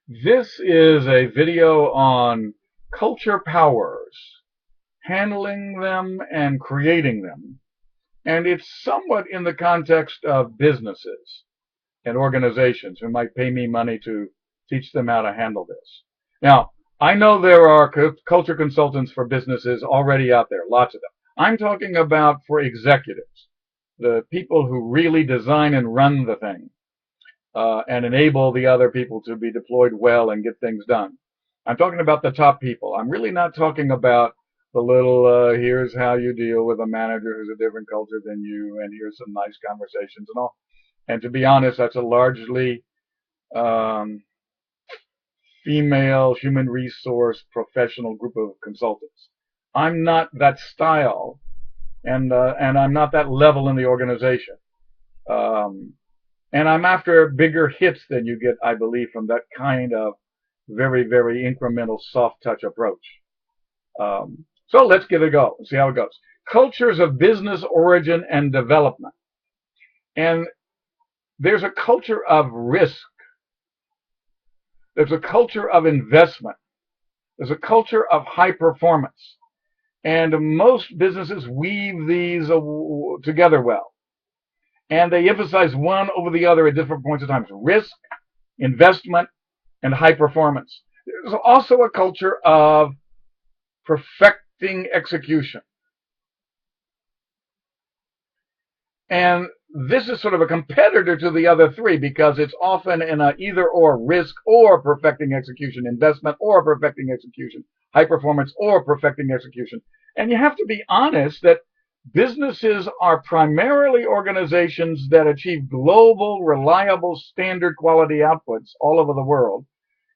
This is a video on culture powers, handling them and creating them. And it's somewhat in the context of businesses and organizations who might pay me money to teach them how to handle this. Now, I know there are culture consultants for businesses already out there, lots of them. I'm talking about for executives, the people who really design and run the thing. And enable the other people to be deployed well and get things done. I'm talking about the top people. I'm really not talking about the little, here's how you deal with a manager who's a different culture than you, and here's some nice conversations and all. And to be honest, that's a largely um, female human resource professional group of consultants. I'm not that style, and I'm not that level in the organization. Um, and I'm after bigger hits than you get, I believe, from that kind of very, very incremental soft touch approach. So let's give it a go and see how it goes. Cultures of business origin and development. And there's a culture of risk. There's a culture of investment. There's a culture of high performance. And most businesses weave these together well. And they emphasize one over the other at different points in time. Risk, investment, and high performance. There's also a culture of perfecting execution. And this is sort of a competitor to the other three because it's often in a either or, risk or perfecting execution, investment or perfecting execution, high performance or perfecting execution. And you have to be honest that businesses are primarily organizations that achieve global, reliable, standard quality outputs all over the world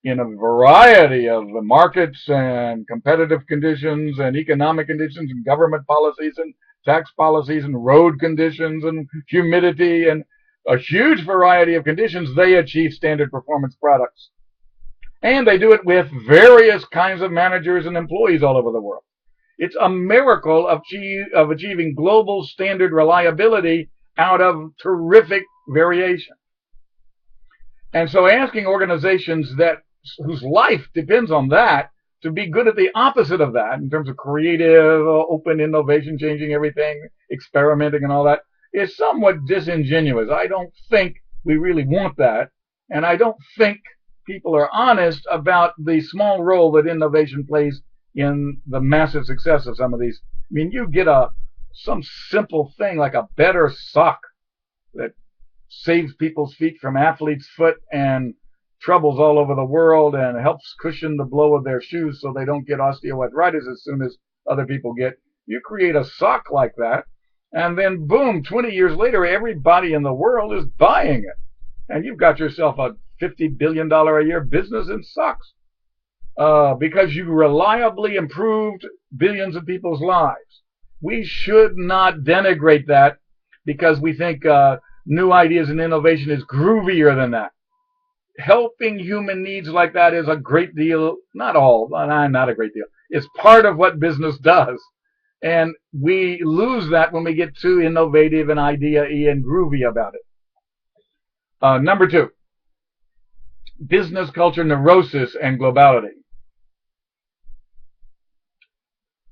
in a variety of markets and competitive conditions and economic conditions and government policies and tax policies and road conditions and humidity and a huge variety of conditions. They achieve standard performance products. And they do it with various kinds of managers and employees all over the world. It's a miracle of achieving global standard reliability out of terrific variation. And so asking organizations whose life depends on that to be good at the opposite of that in terms of creative, open innovation, changing everything, experimenting and all that is somewhat disingenuous. I don't think we really want that. And I don't think people are honest about the small role that innovation plays in the massive success of some of these. I mean, you get some simple thing like a better sock that saves people's feet from athlete's foot and troubles all over the world and helps cushion the blow of their shoes so they don't get osteoarthritis as soon as other people get. You create a sock like that, and then boom, 20 years later, everybody in the world is buying it. And you've got yourself a $50 billion a year business in socks because you reliably improved billions of people's lives. We should not denigrate that because we think new ideas and innovation is groovier than that. Helping human needs like that is a great deal, not a great deal. It's part of what business does. And we lose that when we get too innovative and idea-y and groovy about it. Number two, business culture neurosis and globality.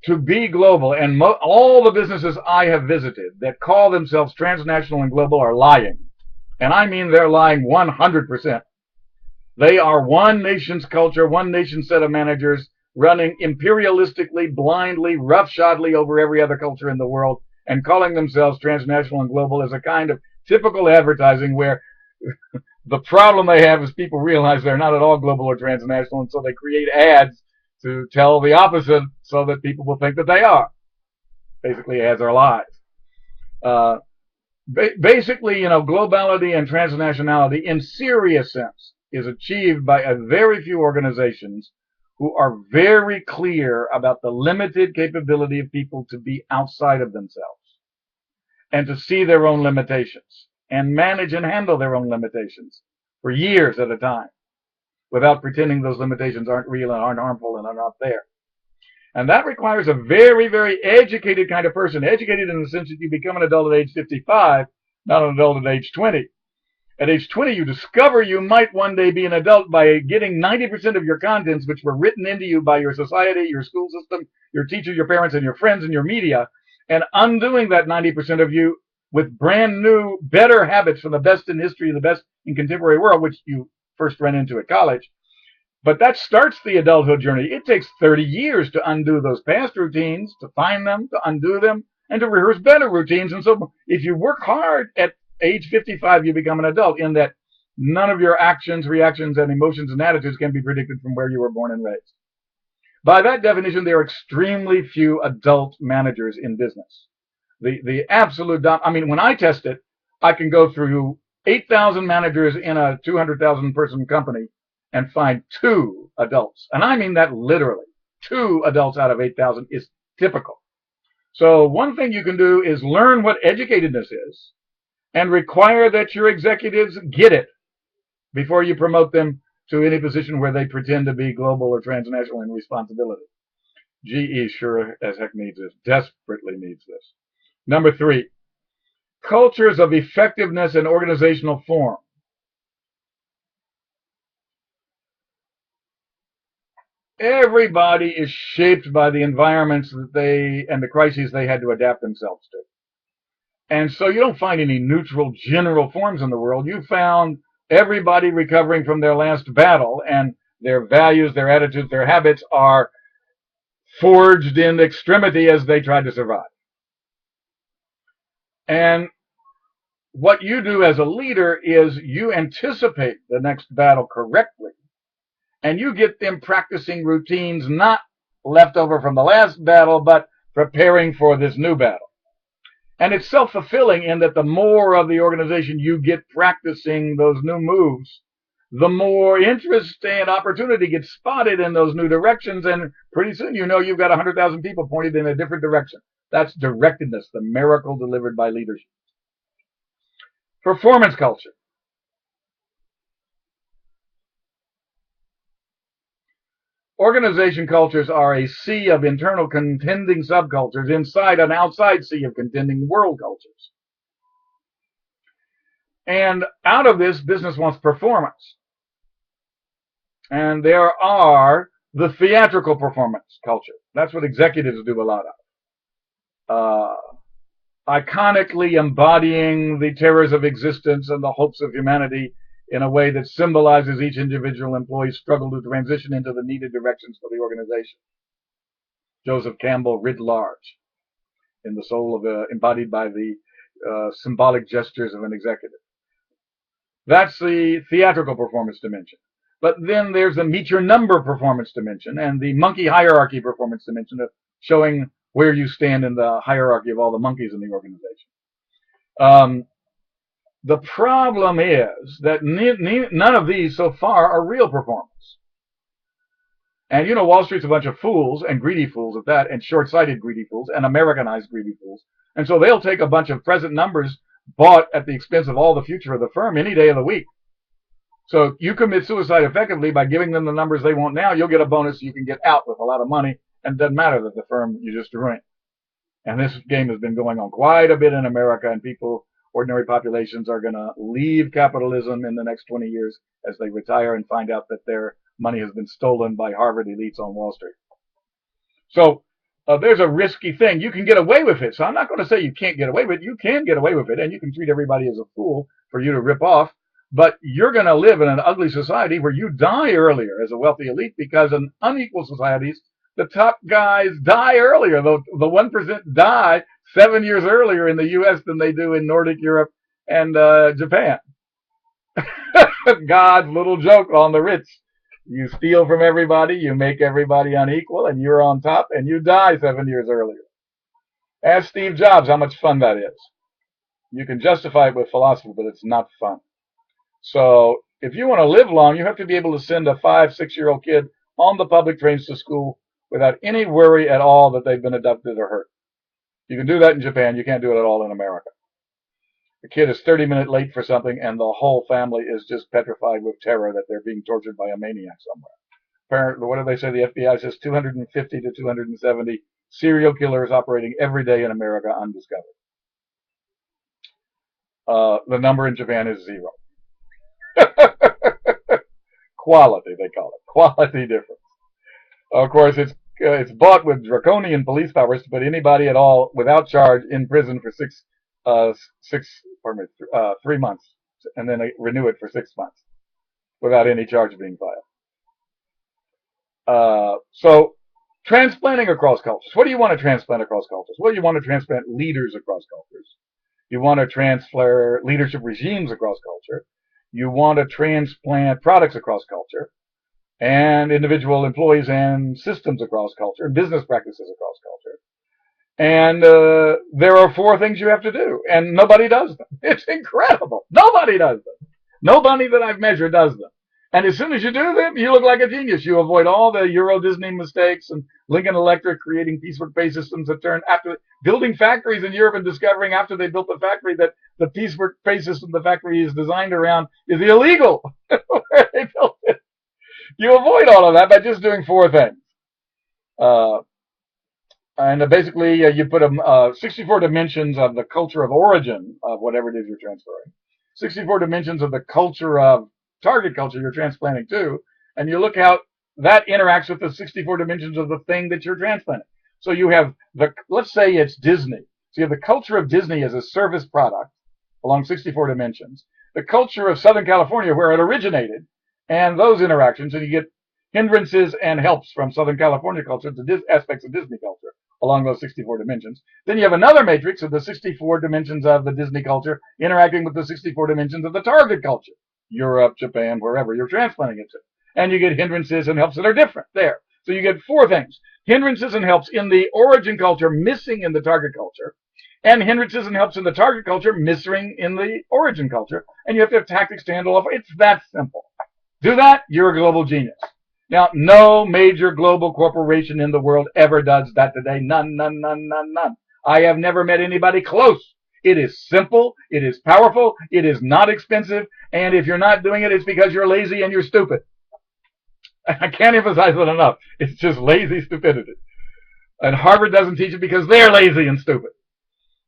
To be global, and all the businesses I have visited that call themselves transnational and global are lying. And I mean they're lying 100%. They are one nation's culture, one nation's set of managers running imperialistically, blindly, roughshodly over every other culture in the world and calling themselves transnational and global is a kind of typical advertising where the problem they have is people realize they're not at all global or transnational, and so they create ads to tell the opposite so that people will think that they are. Basically, ads are lies. Basically, globality and transnationality in serious sense is achieved by a very few organizations who are very clear about the limited capability of people to be outside of themselves and to see their own limitations and manage and handle their own limitations for years at a time without pretending those limitations aren't real and aren't harmful and are not there. And that requires a very, very educated kind of person, educated in the sense that you become an adult at age 55, not an adult at age 20. At age 20, you discover you might one day be an adult by getting 90% of your contents, which were written into you by your society, your school system, your teachers, your parents, and your friends, and your media, and undoing that 90% of you with brand new, better habits from the best in history, the best in contemporary world, which you first ran into at college. But that starts the adulthood journey. It takes 30 years to undo those past routines, to find them, to undo them, and to rehearse better routines. And so if you work hard at age 55, you become an adult, in that none of your actions, reactions, and emotions and attitudes can be predicted from where you were born and raised. By that definition, there are extremely few adult managers in business. The absolute, I mean, when I test it, I can go through 8,000 managers in a 200,000 person company and find 2 adults. And I mean that literally. 2 adults out of 8,000 is typical. So one thing you can do is learn what educatedness is and require that your executives get it before you promote them to any position where they pretend to be global or transnational in responsibility. GE sure as heck needs this, desperately needs this. Number 3, cultures of effectiveness and organizational form. Everybody is shaped by the environments that they and the crises they had to adapt themselves to. And so you don't find any neutral general forms in the world. You found everybody recovering from their last battle, and their values, their attitudes, their habits are forged in extremity as they try to survive. And what you do as a leader is you anticipate the next battle correctly, and you get them practicing routines not left over from the last battle, but preparing for this new battle. And it's self-fulfilling in that the more of the organization you get practicing those new moves, the more interest and opportunity gets spotted in those new directions, and pretty soon you know you've got 100,000 people pointed in a different direction. That's directedness, the miracle delivered by leadership. Performance culture. Organization cultures are a sea of internal contending subcultures inside an outside sea of contending world cultures. And out of this, business wants performance. And there are the theatrical performance culture. That's what executives do a lot of. Iconically embodying the terrors of existence and the hopes of humanity in a way that symbolizes each individual employee's struggle to transition into the needed directions for the organization. Joseph Campbell writ large, in the soul of embodied by the symbolic gestures of an executive. That's the theatrical performance dimension. But then there's the meet your number performance dimension and the monkey hierarchy performance dimension of showing where you stand in the hierarchy of all the monkeys in the organization. The problem is that none of these so far are real performance. And you know, Wall Street's a bunch of fools, and greedy fools at that, and short-sighted greedy fools, and Americanized greedy fools. And so they'll take a bunch of present numbers bought at the expense of all the future of the firm any day of the week. So you commit suicide effectively by giving them the numbers they want now. You'll get a bonus. You can get out with a lot of money, and it doesn't matter that the firm you just ruined. And this game has been going on quite a bit in America, and people, ordinary populations, are going to leave capitalism in the next 20 years as they retire and find out that their money has been stolen by Harvard elites on Wall Street. So there's a risky thing. You can get away with it. So I'm not going to say you can't get away with it. You can get away with it, and you can treat everybody as a fool for you to rip off. But you're going to live in an ugly society where you die earlier as a wealthy elite, because in unequal societies, the top guys die earlier. The 1% die 7 years earlier in the U.S. than they do in Nordic Europe and Japan. God's little joke on the rich. You steal from everybody, you make everybody unequal, and you're on top, and you die 7 years earlier. Ask Steve Jobs how much fun that is. You can justify it with philosophy, but it's not fun. So if you want to live long, you have to be able to send a 5-6-year-old kid on the public trains to school without any worry at all that they've been abducted or hurt. You can do that in Japan. You can't do it at all in America. The kid is 30 minutes late for something, and the whole family is just petrified with terror that they're being tortured by a maniac somewhere. Apparently, what do they say? The FBI says 250 to 270 serial killers operating every day in America undiscovered. The number in Japan is 0. Quality, they call it. Quality difference. Of course, it's bought with draconian police powers to put anybody at all without charge in prison for 3 months, and then they renew it for 6 months without any charge being filed. So transplanting across cultures. What do you want to transplant across cultures? Well, you want to transplant leaders across cultures. You want to transfer leadership regimes across culture. You want to transplant products across culture, and individual employees and systems across culture, business practices across culture. And there are 4 things you have to do, and nobody does them. It's incredible. Nobody does them. Nobody that I've measured does them. And as soon as you do them, you look like a genius. You avoid all the Euro Disney mistakes and Lincoln Electric creating piecework pay systems that turn after building factories in Europe and discovering after they built the factory that the piecework pay system the factory is designed around is illegal. Where they built it. You avoid all of that by just doing 4 things. And basically, you put 64 dimensions of the culture of origin of whatever it is you're transferring. 64 dimensions of the culture of target culture you're transplanting to, and you look how that interacts with the 64 dimensions of the thing that you're transplanting. So you have let's say it's Disney. So you have the culture of Disney as a service product along 64 dimensions. The culture of Southern California where it originated, and those interactions, and you get hindrances and helps from Southern California culture to aspects of Disney culture along those 64 dimensions. Then you have another matrix of the 64 dimensions of the Disney culture interacting with the 64 dimensions of the target culture. Europe, Japan, wherever you're transplanting it to. And you get hindrances and helps that are different there. So you get 4 things. Hindrances and helps in the origin culture missing in the target culture, and hindrances and helps in the target culture missing in the origin culture. And you have to have tactics to handle it. It's that simple. Do that, you're a global genius. Now, no major global corporation in the world ever does that today. None, none, none, none, none. I have never met anybody close. It is simple, it is powerful, it is not expensive, and if you're not doing it, it's because you're lazy and you're stupid. I can't emphasize that enough. It's just lazy stupidity. And Harvard doesn't teach it because they're lazy and stupid.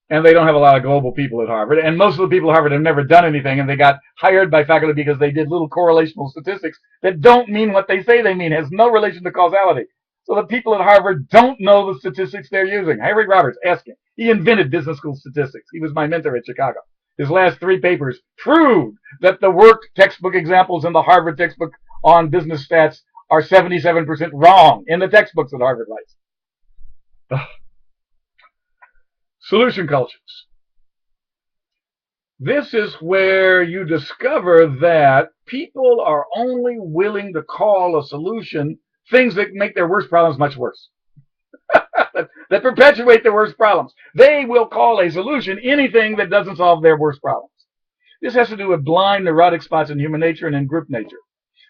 And they don't have a lot of global people at Harvard. And most of the people at Harvard have never done anything, and they got hired by faculty because they did little correlational statistics that don't mean what they say they mean, has no relation to causality. So the people at Harvard don't know the statistics they're using. Henry Roberts, ask him. He invented business school statistics. He was my mentor at Chicago. His last 3 papers proved that the work textbook examples in the Harvard textbook on business stats are 77% wrong in the textbooks that Harvard writes. Solution cultures. This is where you discover that people are only willing to call a solution things that make their worst problems much worse. That perpetuate their worst problems. They will call a solution anything that doesn't solve their worst problems. This has to do with blind neurotic spots in human nature and in group nature.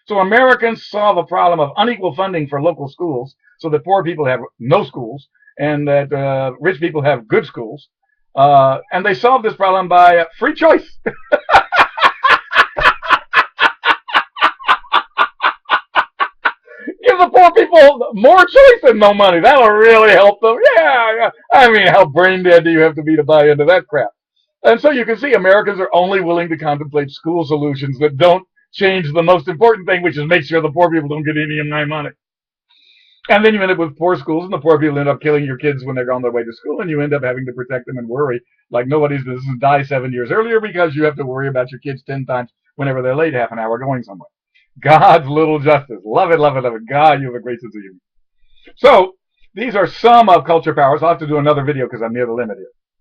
So Americans solve a problem of unequal funding for local schools so that poor people have no schools and that rich people have good schools. And they solve this problem by free choice. Give the poor people more choice and no money. That'll really help them. Yeah. I mean, how brain dead do you have to be to buy into that crap? And so you can see Americans are only willing to contemplate school solutions that don't change the most important thing, which is make sure the poor people don't get any of my money. And then you end up with poor schools, and the poor people end up killing your kids when they're on their way to school, and you end up having to protect them and worry like nobody's business to die 7 years earlier because you have to worry about your kids 10 times whenever they're late half an hour going somewhere. God's little justice. Love it, love it, love it. God, you have a great sense of humor. So these are some of culture powers. I'll have to do another video because I'm near the limit here.